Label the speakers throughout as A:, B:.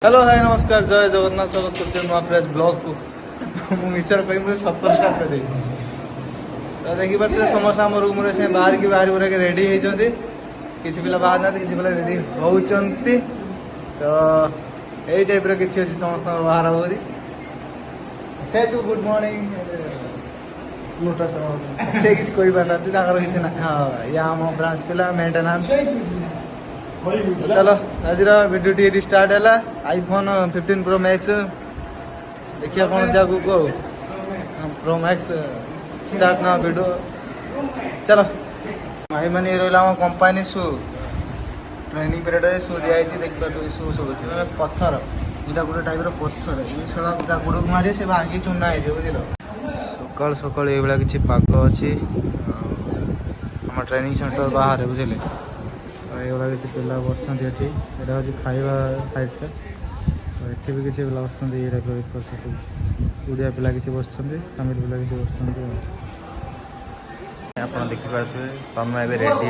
A: Hello hi नमस्कार जय जगन्नाथ स्वागत करते नुआ फ्रेश ब्लॉग को मिचर कहीं मुझे सफर स्टार्ट कर तो देखिए समस्त आम रूम रे बाहर की पूरा रेडी होती किसी पिला बाहर ना किसी पिला रेडी होती तो यही टाइप किसी अच्छी समस्त बाहर होरी से टू गुड मॉर्निंग से किसी कोई पार किसी ना हाँ या आम ब्रांच पिला मेंटेनेंस तो चलो आज वीडियो टी स्टार्ट है आईफोन 15 प्रो मैक्स देखिए कौन जागू को प्रो मैक्स स्टार्ट ना वीडियो चलो भाई मैंने रहा कंपानी शू ट्रेनिंग पीरियड शू दिखाई देखिए शू सब अच्छे पत्थर यहाँ गोटे टाइप पत्थर ये गोड़ को मारे से भांगी चुना है बुझल सकाल सकाल ये किसी पाग अच्छी आम ट्रेनिंग सेंटर बाहर बुझे ये किसी पिला बस यहाँ खाଇବା साइड ये भी किसी पिला बस ओडिया पिला किसी बस तमिल पिला किसी बस आप देखिपे तम ए रेडी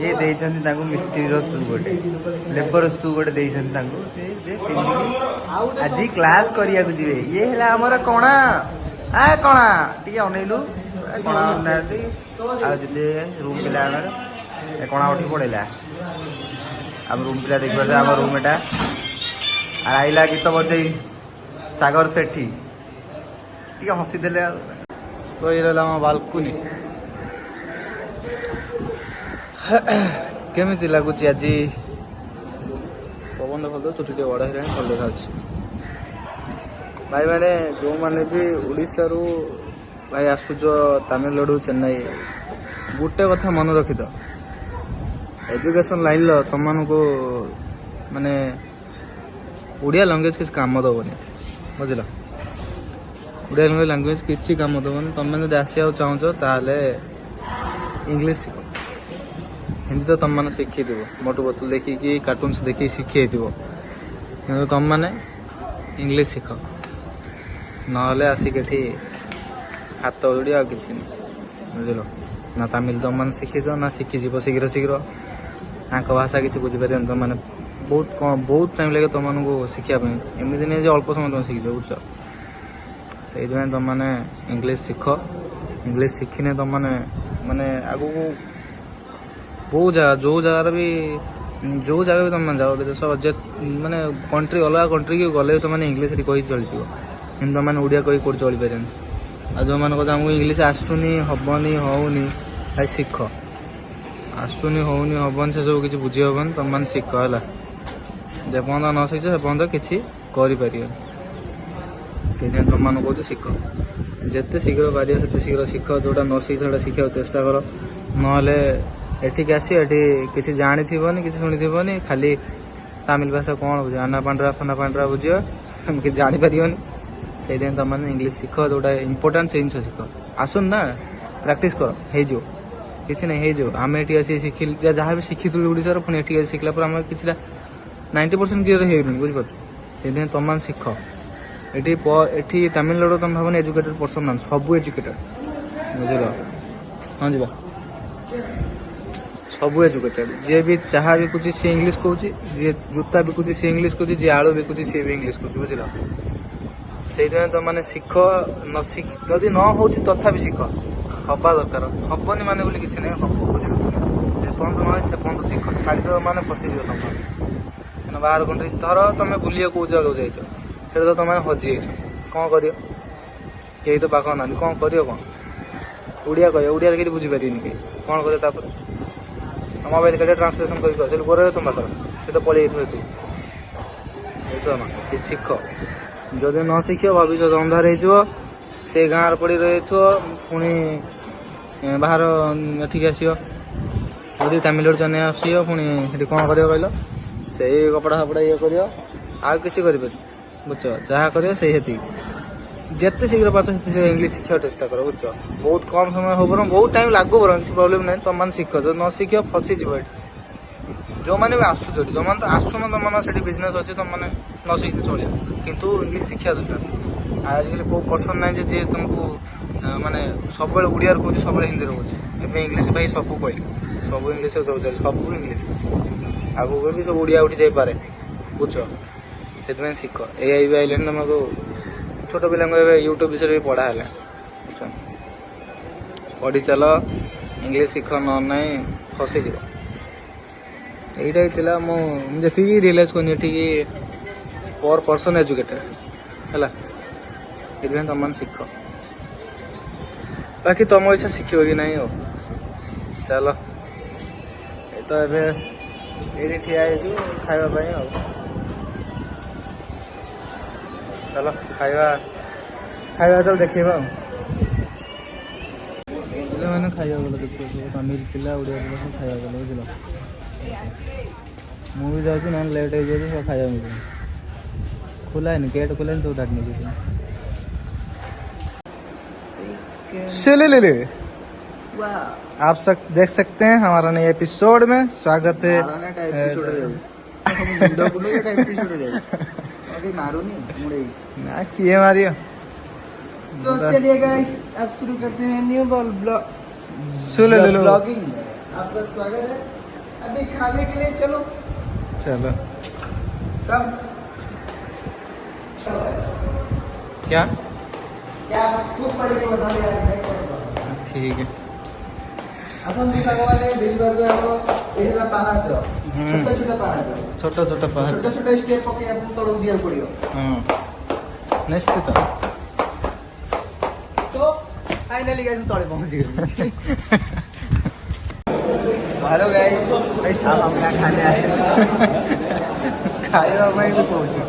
A: ये देते मिस्त्री शू गोटे लेबर शू गोटे आज क्लास करिया जी ये है आमर कणा आ कणा टी अनैलु कणा रूम पिला कणा उठी पड़ेगा अब रूम पिला देखिए आम रूम एटा आइला गीत बजे सागर सेठी हसी दे तो ये रहा बालकुनी केमी लगुच आज पवन देखो चुटी टे बड़ है भल देखा भाई मैंने जो मैंने भी उड़ीसा रु भाई आसुच तमिलनाडु चेन्नई गोटे कथा मन रखी तो एजुकेशन लाइन तुम को माने ओडिया लैंग्वेज किसी काम दबनी बुझल ओडिया लैंग्वेज किसी काम दबनी तुम जो आसा चाहो ताले इंग्लीश शिख हिंदी तो तुम मैंने शिखी मोटू बोतल देखिकी कार्टून्स देखिए शिखी कि तुम मैंने इंग्लीश शिख ना आसिक हाथ जोड़ी आ कि बुझल ना तमिल तुम मैंने शिखीच ना शिखीज शीघ्र शीघ्र आंक भाषा किसी बुझीपार तुम मैंने बहुत टाइम लगे तुम को शिखापी एमती नहीं अल्प समय तुम शिखी बुझ से तुम मैंने इंग्लीश शिख इंग्लीश शिखिने तुम मैंने माने आगु बहुत जगह जो जगार भी जो जगह भी तुम जाओ देश माने कंट्री अलग कंट्री की गले तुम इंग्लीश कही चली कि तुम ओडिया कही कौट चली पारे आ जो मैंने कहते इंग्लीश आसुनी हबनी होनी भाई शिख आसुनी होनी हबन से सब किसी बुझी हबन तुम मैंने शिख है जेपर्यंत न शिख से पर्यंत किसी कर तुम मान कह शिख जिते शीघ्र पार शीघ्र शिख जोटा न शिख शिखा चेष्टा कर ना एठिक आसी किसी जानी किसी शुणी खाली तमिल भाषा कौन बुझ आना पांड्रा फना पांड्रा बुझ कि जापर से तुम मैंने इंग्लीश शिख जोटा इंपोर्टाट से जिन शिख आसन ना प्राक्ट कर हो किसी ना हो आम ये शिखी जहाँ भी शिखी ओडार पुणी ये शिखला कि 90% क्लियर हो बुझीपार से तुम मैंने शिख ये तमिलनाडु तुम भाव एजुकेटेड पर्सन ना सब एजुकेटेड बुझल हाँ जी सब एजुकेटेड जी भी चाह बिकुची सी इंग्लीश कहूँ जी जूता बिकुची सी इंग्लीश कहूँ जी आलू बिकुची सी भी इंग्लीश कहूँ बुझल से तुम मैंने शिख न शिख जदि न हो तथा शिख हवा दरकार हबनी माने बोली किसी नहीं हम बुझल से पर्यटन शिख छाड़ मैंने फसीज तुम बाहर कंट्री धर तुम बुलिया कौ जगह जाइछ से तुम हजि कौन कर कहीं तो पाख ना कौन कर कौन ओडिया कह ओडिया कि बुझीपारे कहीं कौन कर मोबाइल का ट्रांसलेसन कर गोरे तुम पाखर से तो पलि तू कि शिख जदि न शिख भविष्य अंधार हो से गाँव पड़ी रही पुणी बाहर एठिक आस जदि तमिलनाडु चेन्नई आस पुणी कौन कर कहल से कपड़ा फपड़ा ये कर आ कि बुझ जहाँ कर से जिते शीघ्र पार्थ इंग्लीश शिक्षा चेष्टा कर बुझ बहुत कम समय हो बर बहुत टाइम लागू बर किसी प्रोब्लेम ना तुम मैंने शिख जो न शिख फसीज जो मैंने भी आसुच जो मैंने तो आसुन तुम से बिजनेस अच्छे तुम मैंने न शिखी चलिए कितु इंग्लीश शिक्षा दरकार आजिकल कौ पर्सन ना जी तुमको माने सब ओडिया कौन सब हिंदी कौन इंग्लीश भाई सब कहली सब इंग्लीश सब इंग्लीश आगु भी सब ओडिया उठी जाई पारे बुझ से शिख ए भी आइले तुमको छोट पिला यूट्यूब विषय भी पढ़ा है बुझ पढ़ी चल इंग्लीश शिख ना फसीज यहीटा ही रियलाइज करनी पर पर्सन एजुकेटेड है ये तुम शिख बाकी तुम इच्छा शिख कि ना हो चल तो ये ठिया खावाई चल खाଇବା चल देखा मैंने खाया गल देखिए तमिल पिला ओडिया पिला सब खाया गल बुझल मुझे जाऊँ ना लेट हो जाए सब खाया मिले खुला है गेट खुला तो उधार मिले ले आप सब देख सकते हैं हमारा नए एपिसोड में स्वागत है ना किए मारियो
B: तो चलिए गाइस अब शुरू करते हैं न्यू ब्लॉग ब्लॉगिंग। आपका स्वागत है। अभी खाने के लिए चलो कब
A: क्या
B: खूब पढ़ के बता यार
A: ठीक है
B: असम भगवान ने दिल भर दो आपको एला पाहाच छोटा छोटा स्टेप पके आपको तळू दिया पड़ियो
A: निश्चित
B: तो फाइनली गाइस तळे पहुंच गए। हेलो गाइस अब हम क्या खाने आए खाया भाई को पहुंचे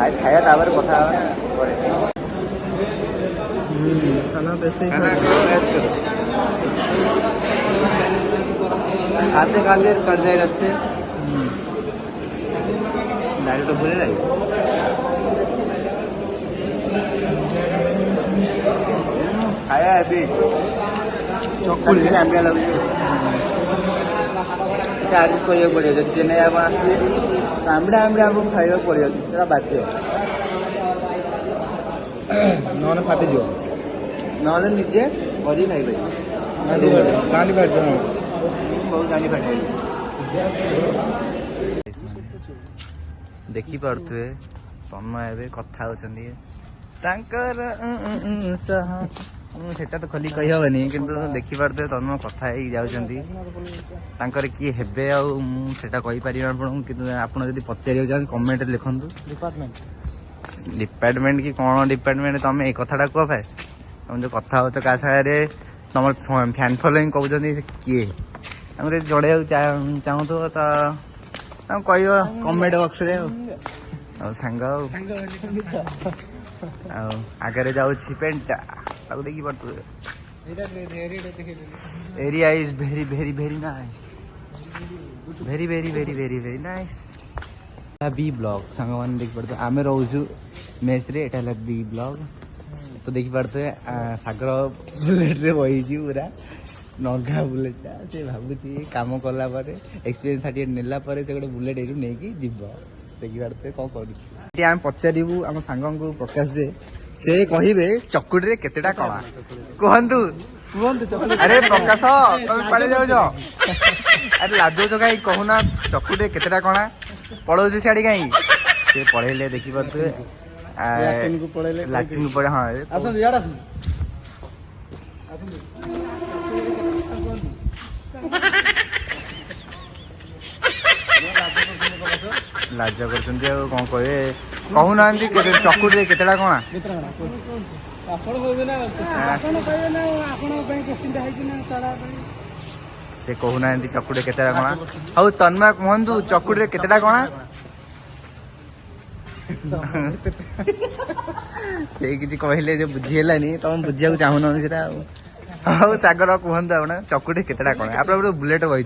B: आज खाया तावर कथा करे
A: खाना वैसे
B: खाना करो ऐसे खाते खाते कट जाए रास्ते गाड़ी तो भूले रही खाया है अभी चौकुड़ी आंबा लगे एडजस्ट करिया पड़े जब चेन्नई आप आसवे तो आंबा हमको खाइबा पड़े पूरा बाध्य
A: नॉन फाटी जो
B: नॉन निजे करी खाइबे
A: गांडी बैठ
B: बहुत गाड़ी फाटे
A: देखी पारे तन्मय ए कथा होती सेटा तो खोली कही हेनी कि देखी पारे तन्मय कथा जाकर किए हेबे आटा कहीपर आपड़ी पचार कमेंट लिखु डिपार्टमेंट कि कौन डिपार्टमेंट तुम ये कथाटा कह पाए तुम जो कथा हो क्या सागर तुम फैन फॉलोइंग कहते किए जड़े चाहूँ तो कह कमेंट बक्स सांग आगे जाऊँ पेंटा देखी पार area is very very very nice very very very very very nice बी ब्लॉग सांग मैंने देखी पारे आम रोजु मेस रे एटा बी ब्लॉग तो देखी पारे सागर बुलेट रे बही पूरा नगा बुलेटा से भावुची काम कला एक्सपीरियंस सर्टिफिकेट नेला से गोटे बुलेट ये नहीं जीव देखी पारे कौन कर आम पचारू आम सांग को प्रकाश जे से कहे चकुड़ी केतेटा कणा कहतु अरे प्रकाश तुम पड़े जाऊ अरे लाजौच कहीं कहूना चकुड़ी केतेटा कणा पढ़ाऊ सियाड़ी कहीं से पढ़ेले देखी पारे लाट्रिन पड़े हाँ लाज कर कौन कहे कहूना चकुड़ी केतेटा कणा से कहूना चकुड़ी केतेटा कणा हौ तन्मय कहतु चकुड़ी केतेटा कणा से किसी कहले जो बुझीगलानी तुम बुझा चाहून हौ सागर कहतु आप चकुड़ी केतेटा कणा आप बुलेट बही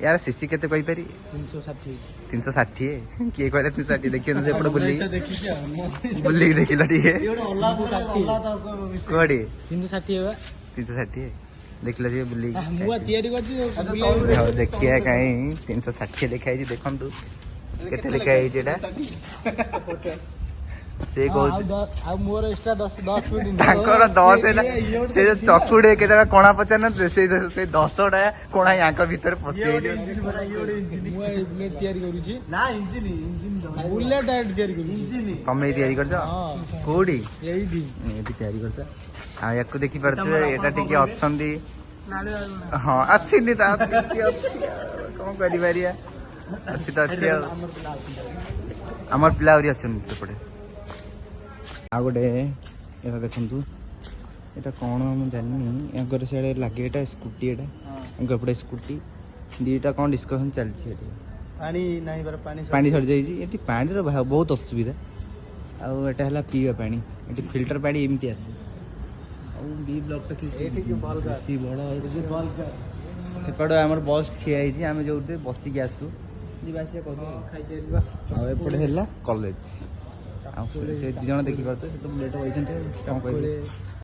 A: यार सीसी केते कही पारी 360 किए कहले 360 देखिए से पड़ बुल्ली बुल्ली देखिला टिके कोडी 360 देखिला जे बुल्ली
B: मुआ तयारी करछि
A: हां देखिए कहीं 360 लिखाई छी देखंतु केते लिखाई छी एटा ସେ କହୁଛି
B: ଆଉ ମୋର ଏକ୍ସଟ୍ରା 10 ମିନିଟ୍
A: ତାଙ୍କର 10 ହେଲା ସେ ଯୋଉ ଚକୁଡେ କେତେଟା କଣା ପଚାରିନଥିଲେ ସେଇ 10ଟା କଣା ୟାଙ୍କ ଭିତରେ ପଶିଯାଇଛି।
B: ବୁଲେଟ ତିଆରି କରୁଛି ନା ବୁଲେଟ ତିଆରି କରୁଛି।
A: ତମେ ତିଆରି କରିଛ କୋଉଠି?
B: ଏଇଠି
A: ଏଠି ତିଆରି କରିଛ। ଆଉ ୟାକୁ ଦେଖିପାରୁଥିବେ ଏଇଟା ଟିକେ ଅଛନ୍ତି ହଁ ଅଛନ୍ତି ତା ଟିକେ ଅଛି କଣ କରିପାରିବା ଅଛି ତ ଅଛି ଆଉ ଆମର ପିଲା ଆହୁରି ଅଛନ୍ତି ସେପଟେ। ଆଉ ଗୋଟେ ଏଇଟା ଦେଖନ୍ତୁ ଏଇଟା କ'ଣ ମୁଁ ଜାଣିନି ୟାଙ୍କର ସିଆଡ଼େ ଲାଗେ ଏଇଟା ସ୍କୁଟି ଏଇଟା ୟାଙ୍କ ଏପଟେ ସ୍କୁଟି ଦୁଇଟା କ'ଣ ଡିସ୍କସନ୍ ଚାଲିଛି ଏଠି।
B: ପାଣି ନାହିଁ
A: ପାଣି ସରିଯାଇଛି ଏଠି ପାଣିର ବହୁତ ଅସୁବିଧା। ଆଉ ଏଇଟା ହେଲା ପିଇବା ପାଣି ଏଠି ଫିଲ୍ଟର ପାଣି ଏମିତି ଆସେ। ଆଉ ବି ବ୍ଲକଟା ବେଶୀ ବଡ଼ ସେପଟେ ଆମର ବସ୍ ଠିଆ ହେଇଛି ଆମେ ଯୋଉଠି ବସିକି ଆସୁ ଯିବା ଆସିବା କରୁ ଆଉ ଏପଟେ ହେଲା କଲେଜ। ଆଉ ସେ 2 ଜଣ ଦେଖିପାରୁଥିବେ ସେ ତ ବୁଲେଟ ବଇଛନ୍ତି କ'ଣ କହିବେ।